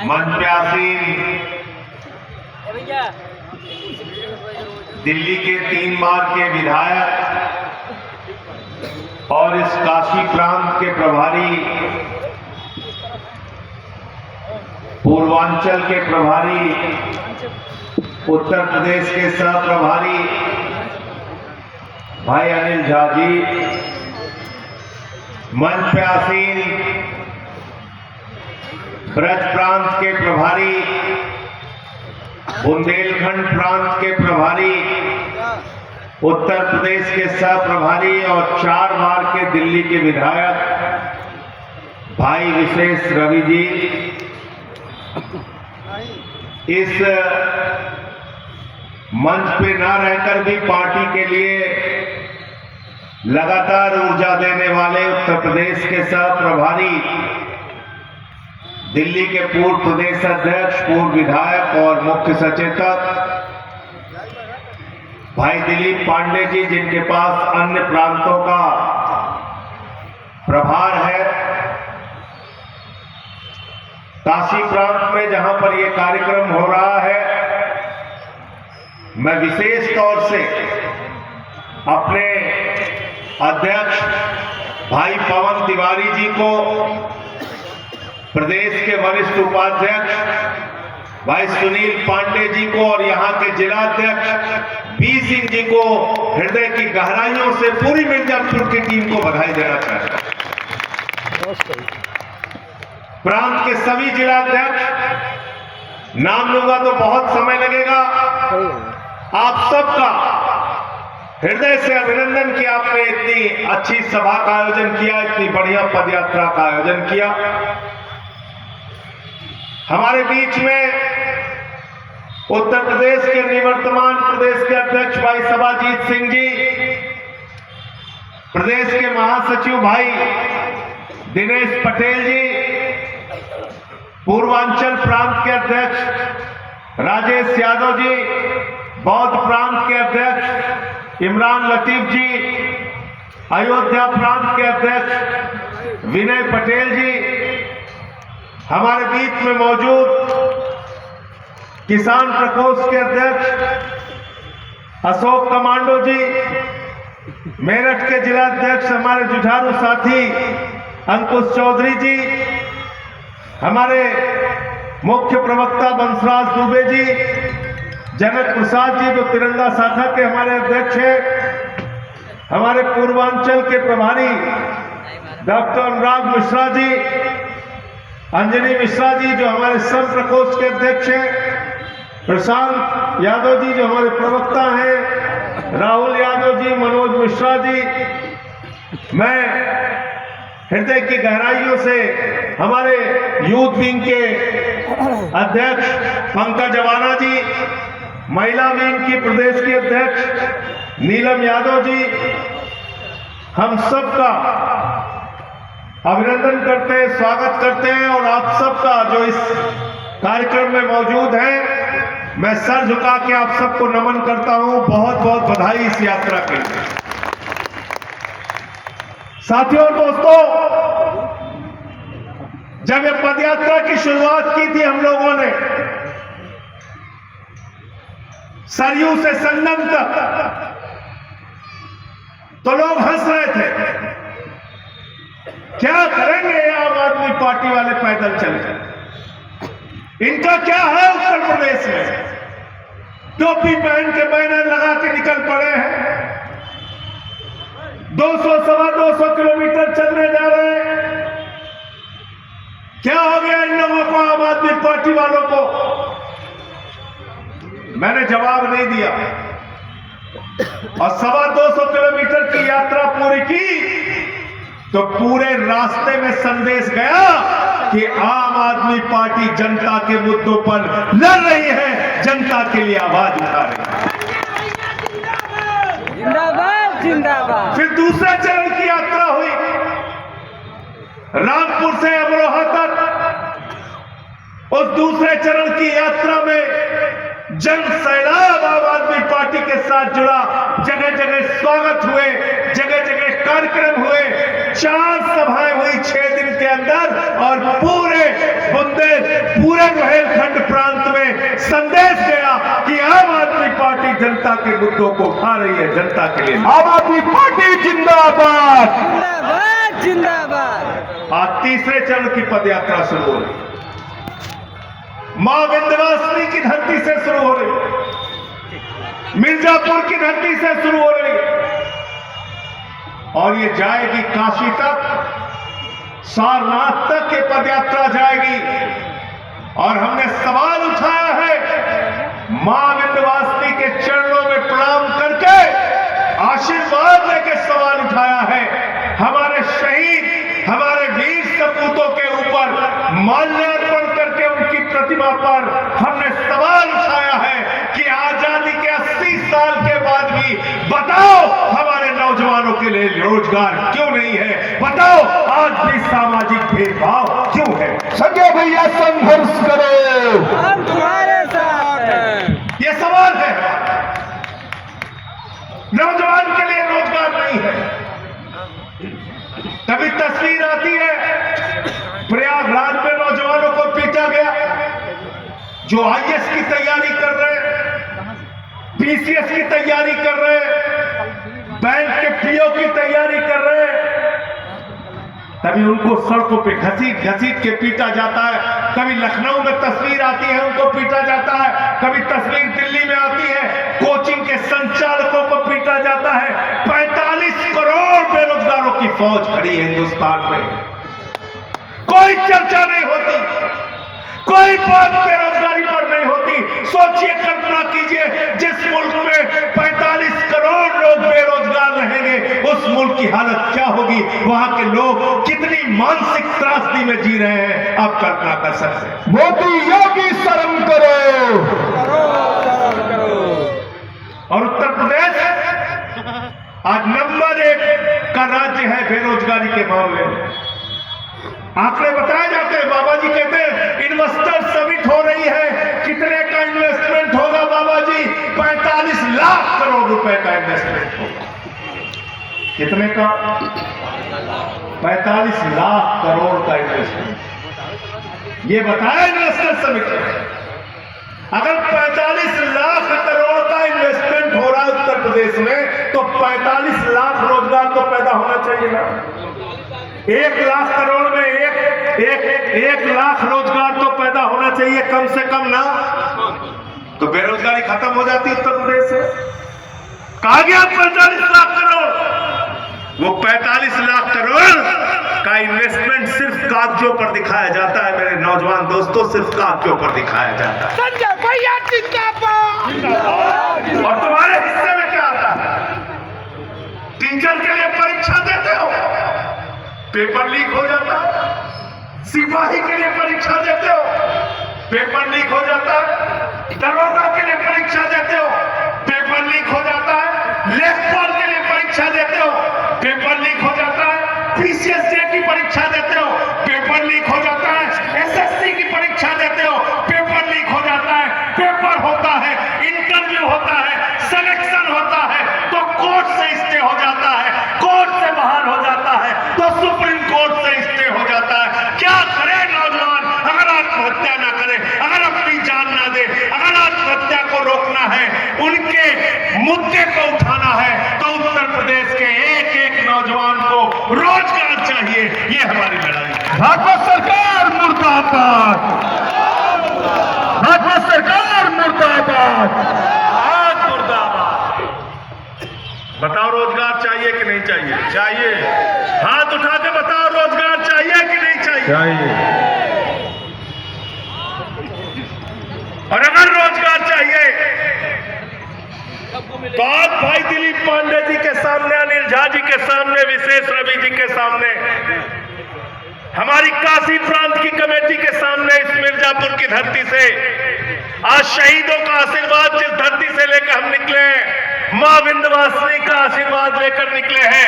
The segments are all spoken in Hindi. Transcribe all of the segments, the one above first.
मंच पे आसीन दिल्ली के 3 बार के विधायक और इस काशी प्रांत के प्रभारी, पूर्वांचल के प्रभारी, उत्तर प्रदेश के सह प्रभारी भाई अनिल झा जी, मंच पे आसीन ब्रज प्रांत के प्रभारी, बुंदेलखंड प्रांत के प्रभारी, उत्तर प्रदेश के सह प्रभारी और 4 बार के दिल्ली के विधायक भाई विशेष रवि जी, इस मंच पे न रहकर भी पार्टी के लिए लगातार ऊर्जा देने वाले उत्तर प्रदेश के सह प्रभारी, दिल्ली के पूर्व प्रदेश अध्यक्ष, पूर्व विधायक और मुख्य सचेतक भाई दिलीप पांडे जी, जिनके पास अन्य प्रांतों का प्रभार है। काशी प्रांत में जहां पर यह कार्यक्रम हो रहा है, मैं विशेष तौर से अपने अध्यक्ष भाई पवन तिवारी जी को, प्रदेश के वरिष्ठ उपाध्यक्ष भाई सुनील पांडे जी को और यहां के जिलाध्यक्ष बी सिंह जी को हृदय की गहराइयों से पूरी मिर्जापुर की टीम को बधाई देना चाहता हूं। प्रांत के सभी जिलाध्यक्ष, नाम लूंगा तो बहुत समय लगेगा, आप सबका हृदय से अभिनंदन कि आपने इतनी अच्छी सभा का आयोजन किया, इतनी बढ़िया पदयात्रा का आयोजन किया। हमारे बीच में उत्तर प्रदेश के निवर्तमान प्रदेश के अध्यक्ष भाई सभाजीत सिंह जी, प्रदेश के महासचिव भाई दिनेश पटेल जी, पूर्वांचल प्रांत के अध्यक्ष राजेश यादव जी, बौद्ध प्रांत के अध्यक्ष इमरान लतीफ जी, अयोध्या प्रांत के अध्यक्ष विनय पटेल जी, हमारे बीच में मौजूद किसान प्रकोष्ठ के अध्यक्ष अशोक कमांडो जी, मेरठ के जिलाध्यक्ष हमारे जुझारू साथी अंकुश चौधरी जी, हमारे मुख्य प्रवक्ता बंसराज दुबे जी, जनक प्रसाद जी जो तिरंगा शाखा के हमारे अध्यक्ष हैं, हमारे पूर्वांचल के प्रभारी डॉक्टर अनुराग मिश्रा जी, अंजनी मिश्रा जी जो हमारे सब प्रकोष्ठ के अध्यक्ष हैं, प्रशांत यादव जी जो हमारे प्रवक्ता हैं, राहुल यादव जी, मनोज मिश्रा जी, मैं हृदय की गहराइयों से हमारे यूथ विंग के अध्यक्ष पंकज अवाना जी, महिला विंग की प्रदेश की अध्यक्ष नीलम यादव जी, हम सबका अभिनंदन करते हैं, स्वागत करते हैं और आप सबका जो इस कार्यक्रम में मौजूद हैं, मैं सर झुका के आप सबको नमन करता हूं। बहुत बहुत बधाई इस यात्रा के लिए। साथियों और दोस्तों, जब ये पदयात्रा की शुरुआत की थी हम लोगों ने, सरयू से संगम तक, तो लोग हंस रहे थे, क्या करेंगे ये आम आदमी पार्टी वाले पैदल चल कर, इनका क्या है उत्तर प्रदेश में, टोपी पहन के बैनर लगा के निकल पड़े हैं, 200-225 किलोमीटर चलने जा रहे हैं, क्या हो गया इन लोगों को, आम आदमी पार्टी वालों को? मैंने जवाब नहीं दिया और 225 किलोमीटर की यात्रा पूरी की तो पूरे रास्ते में संदेश गया कि आम आदमी पार्टी जनता के मुद्दों पर लड़ रही है, जनता के लिए आवाज उठा रही है। जिंदाबाद जिंदाबाद। फिर दूसरे चरण की यात्रा हुई, रामपुर से अमरोहा तक। उस दूसरे चरण की यात्रा में जन सैलाब आम आदमी पार्टी के साथ जुड़ा, जगह जगह स्वागत हुए, जगह जगह कार्यक्रम हुए, 4 सभाएं हुई 6 दिन के अंदर और पूरे बुंदेलखंड प्रांत में संदेश गया कि आम आदमी पार्टी जनता के मुद्दों को उठा रही है, जनता के लिए। आम आदमी पार्टी जिंदाबाद। जिंदाबाद जिंदाबाद। आज तीसरे चरण की पदयात्रा शुरू हो रही, मां विंध्यवासिनी की धरती से शुरू हो रही, मिर्जापुर की धरती से शुरू हो रही और ये जाएगी काशी तक, सारनाथ तक ये पदयात्रा जाएगी। और हमने सवाल उठाया है, मां विंध्यवासिनी के चरणों में प्रणाम करके आशीर्वाद लेके सवाल उठाया है। हमारे शहीद, हमारे वीर सपूतों के ऊपर माल्यार्पण करके उनकी प्रतिमा पर हमने सवाल उठाया है कि आजादी के 80 साल के बाद भी बताओ हमारे नौजवानों के लिए रोजगार क्यों नहीं है? बताओ आज भी सामाजिक भेदभाव क्यों है? संजय भैया संघर्ष करो, हम तुम्हारे साथ हैं। ये सवाल है। नौजवान के लिए रोजगार नहीं है। कभी तस्वीर आती है प्रयागराज में नौजवानों को पीटा गया, जो आईएएस की तैयारी कर रहे हैं, पीसीएस की तैयारी कर रहे हैं, बैंक के पीओ की तैयारी कर रहे हैं। कभी उनको सड़कों पे घसीट घसीट के पीटा जाता है। कभी लखनऊ में तस्वीर आती है, उनको पीटा जाता है। कभी तस्वीर दिल्ली में आती है, कोचिंग के संचालकों को पीटा जाता है। 45 करोड़ बेरोजगारों की फौज खड़ी है हिंदुस्तान में, कोई चर्चा नहीं होती, कोई बात बेरोजगारी पर नहीं होती। सोचिए, कल्पना कीजिए, जिस मुल्क में 45 करोड़ लोग बेरोजगार रहेंगे, उस मुल्क की हालत क्या होगी? वहां के लोग कितनी मानसिक त्रासदी में जी रहे हैं, आप कल्पना कर सकते हैं। मोदी योगी शर्म करो। और उत्तर प्रदेश आज नंबर 1 का राज्य है बेरोजगारी के मामले में। आंकड़े बताए जाते हैं, बाबा जी कहते हैं इन्वेस्टर समिट हो रही है, कितने का इन्वेस्टमेंट होगा बाबा जी? 45 लाख करोड़ रुपए का इन्वेस्टमेंट होगा। कितने का? 45 लाख करोड़ का इन्वेस्टमेंट, ये बताया इन्वेस्टर समिट में। अगर 45 लाख करोड़ का इन्वेस्टमेंट हो रहा है उत्तर प्रदेश में, तो 45 लाख रोजगार तो पैदा होना चाहिए ना। 1 लाख करोड़ में एक लाख रोजगार तो पैदा होना चाहिए कम से कम ना, तो बेरोजगारी खत्म हो जाती उत्तर प्रदेश से। कहा गया 45 लाख करोड़, वो 45 लाख करोड़ का इन्वेस्टमेंट सिर्फ कागजों पर दिखाया जाता है मेरे नौजवान दोस्तों, सिर्फ कागजों पर दिखाया जाता है। संजय भैया जिंदाबाद। और तुम्हारे हिस्से में क्या आता है? टीचर के लिए परीक्षा देते हो, पेपर लीक हो जाता है। सिपाही के लिए परीक्षा देते हो, पेपर लीक हो जाता है। दरोगा के लिए परीक्षा देते हो, पेपर लीक हो जाता है। लेखपाल के लिए परीक्षा देते हो, पेपर लीक हो जाता है। पीसीएस की परीक्षा देते हो, पेपर लीक हो जाता है। एसएससी की परीक्षा देते हो, पेपर लीक हो जाता है। पेपर होता है, इंटरव्यू होता है, सिलेक्शन होता है, तो कोर्ट से स्टे हो जाता है, कोर्ट से बाहर हो जाता है, तो सुप्रीम कोर्ट से स्टे हो जाता है। क्या करे नौजवान? अगर आत्महत्या ना करे, अगर अपनी जान ना दे, अगर आत्महत्या को रोकना है, उनके मुद्दे को उठाना है, तो उत्तर प्रदेश के एक नौजवान को रोजगार चाहिए। ये हमारी लड़ाई है। भाजपा सरकार मुर्दाबाद, भाजपा सरकार मुर्दाबाद। आज मुर्दाबाद। बताओ रोजगार चाहिए कि नहीं चाहिए? चाहिए। हाथ उठा के बताओ रोजगार चाहिए कि नहीं चाहिए? और अगर रोजगार चाहिए तो आप भाई दिलीप पांडे जी के सामने, अनिल झा जी के सामने, विशेष रवि जी के सामने, हमारी काशी प्रांत की कमेटी के सामने, इस मिर्जापुर की धरती से आज शहीदों का आशीर्वाद जिस धरती से लेकर हम निकले हैं, मां विंध्यवासिनी का आशीर्वाद लेकर निकले हैं।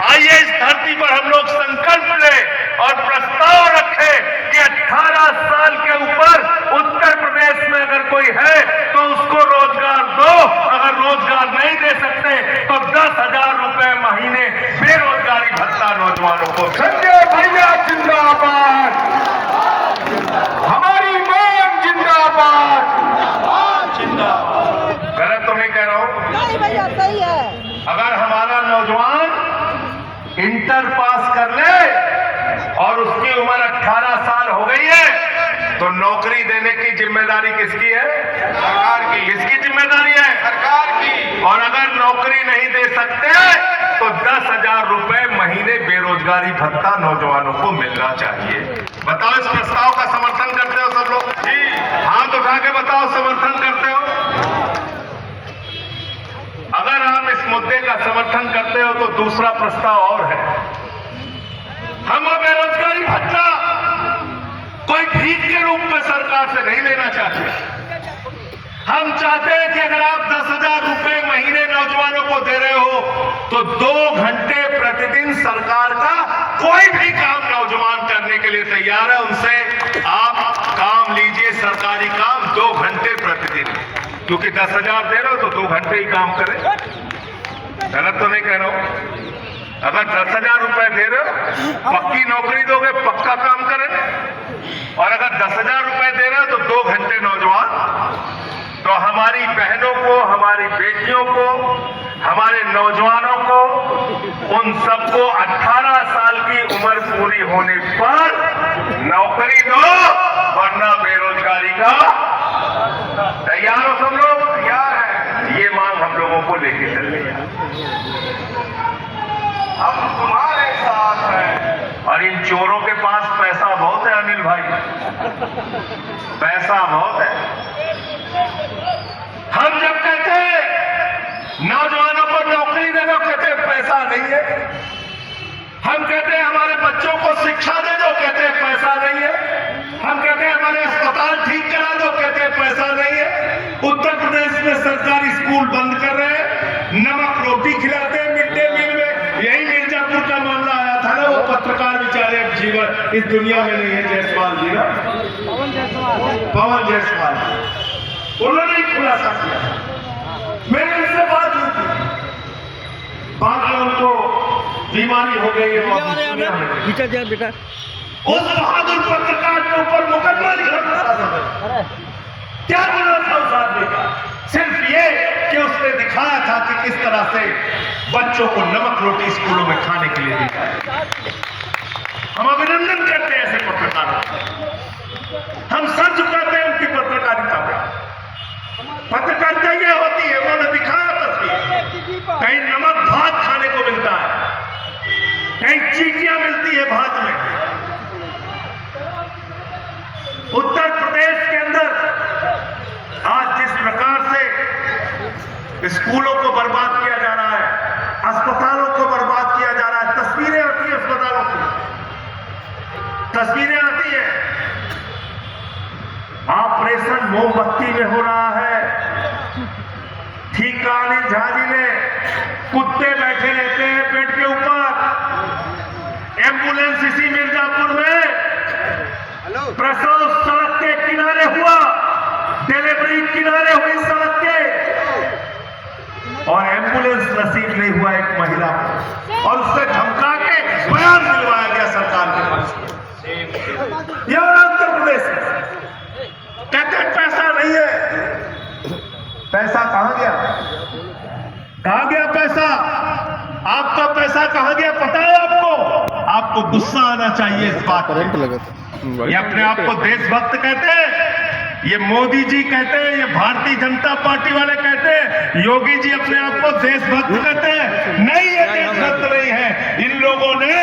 आइए इस धरती पर हम लोग संकल्प लें और प्रस्ताव रखें कि 18 साल के ऊपर उत्तर प्रदेश में अगर कोई है तो उसको रोजगार दो। अगर रोजगार नहीं दे सकते तो 10,000 रुपए महीने बेरोजगारी भत्ता नौजवानों को। संजय भैया जिंदाबाद, हमारी मां उम्र 18 साल हो गई है तो नौकरी देने की जिम्मेदारी किसकी है? सरकार की। किसकी जिम्मेदारी है? सरकार की। और अगर नौकरी नहीं दे सकते तो 10,000 रुपए महीने बेरोजगारी भत्ता नौजवानों को मिलना चाहिए। बताओ इस प्रस्ताव का समर्थन करते हो सब लोग? जी, हाथ उठा के बताओ समर्थन करते हो। अगर आप इस मुद्दे का समर्थन करते हो तो दूसरा प्रस्ताव और है। हम बेरोजगारी भत्ता कोई भीख के रूप में सरकार से नहीं लेना चाहते। हम चाहते हैं कि अगर आप 10,000 रुपए महीने नौजवानों को दे रहे हो तो 2 घंटे प्रतिदिन सरकार का कोई भी काम नौजवान करने के लिए तैयार है। उनसे आप काम लीजिए, सरकारी काम 2 घंटे प्रतिदिन, क्योंकि 10,000 दे रहे हो तो 2 घंटे ही काम करें। गलत तो नहीं कह रहा हूं। अगर 10,000 रुपए दे रहे हो, पक्की नौकरी दोगे, पक्का काम करें। और अगर 10,000 रुपए दे रहे हो तो 2 घंटे नौजवान, तो हमारी बहनों को, हमारी बेटियों को, हमारे नौजवानों को, उन सबको 18 साल की उम्र पूरी होने पर नौकरी दो, वरना बेरोजगारी का। तैयार हो सब लोग? तैयार है। ये मांग हम लोगों को लेके चल रही है। हम तुम्हारे साथ हैं। और इन चोरों के पास पैसा बहुत है अनिल भाई, पैसा बहुत है। हम जब कहते हैं नौजवानों को नौकरी दे दो, कहते हैं पैसा नहीं है। हम कहते हैं हमारे बच्चों को शिक्षा दे दो, कहते हैं पैसा नहीं है। हम कहते हैं हमारे अस्पताल ठीक करा दो, कहते हैं पैसा नहीं है। उत्तर प्रदेश में सरकारी स्कूल बंद कर रहे हैं, नमक रोटी खिलाते हैं मिड डे मील में। यही मिर्जापुर का मामला आया था ना, वो पत्रकार बेचारे अब जीवन इस दुनिया में नहीं है, जायसवाल जी ना, पवन जायसवाल, उन्होंने ही खुलासा किया। मेरे उनसे बात हुई थी, बाद में उनको बीमारी हो गई है। बेटा उस बहादुर पत्रकार के ऊपर मुकदमा लिखा प्रशासन। क्या बोला था उस आदमी का? सिर्फ ये कि उसने दिखाया था कि किस तरह से बच्चों को नमक रोटी स्कूलों में खाने के लिए दी जाए। हम अभिनंदन करते हैं ऐसे पत्रकारों का, हम सर झुकाते हैं उनकी पत्रकारिता पे। पत्रकारिता यह होती है, उन्होंने दिखाया तस्वीर, कहीं नमक भात खाने को मिलता है, कहीं चीटियां मिलती है भात में। उत्तर प्रदेश के अंदर आज जिस प्रकार से स्कूलों को बर्बाद किया जा रहा है, अस्पतालों को बर्बाद किया जा रहा है, तस्वीरें आती है अस्पतालों की, तस्वीरें आती है। ऑपरेशन मोमबत्ती में हो रहा है, ठीक कहानी झाजी ने, कुत्ते बैठे रहते हैं बेड के ऊपर। एम्बुलेंस इसी मिर्जापुर में प्रसव सड़क के किनारे हुआ, डिलीवरी किनारे हुई सड़क के, और एम्बुलेंस नसीब नहीं हुआ एक महिला को, और उससे धमका के बयान दिलवाया गया सरकार के पास। यह उत्तर प्रदेश में कहते पैसा नहीं है। पैसा कहां गया? कहां गया पैसा? आपका पैसा कहां गया पता है आपको? आपको गुस्सा आना चाहिए इस बात पर। ये अपने आप को देशभक्त कहते हैं, ये मोदी जी कहते हैं, ये भारतीय जनता पार्टी वाले कहते हैं, योगी जी अपने आप को देशभक्त कहते हैं। नहीं, ये देशभक्त नहीं है। इन लोगों ने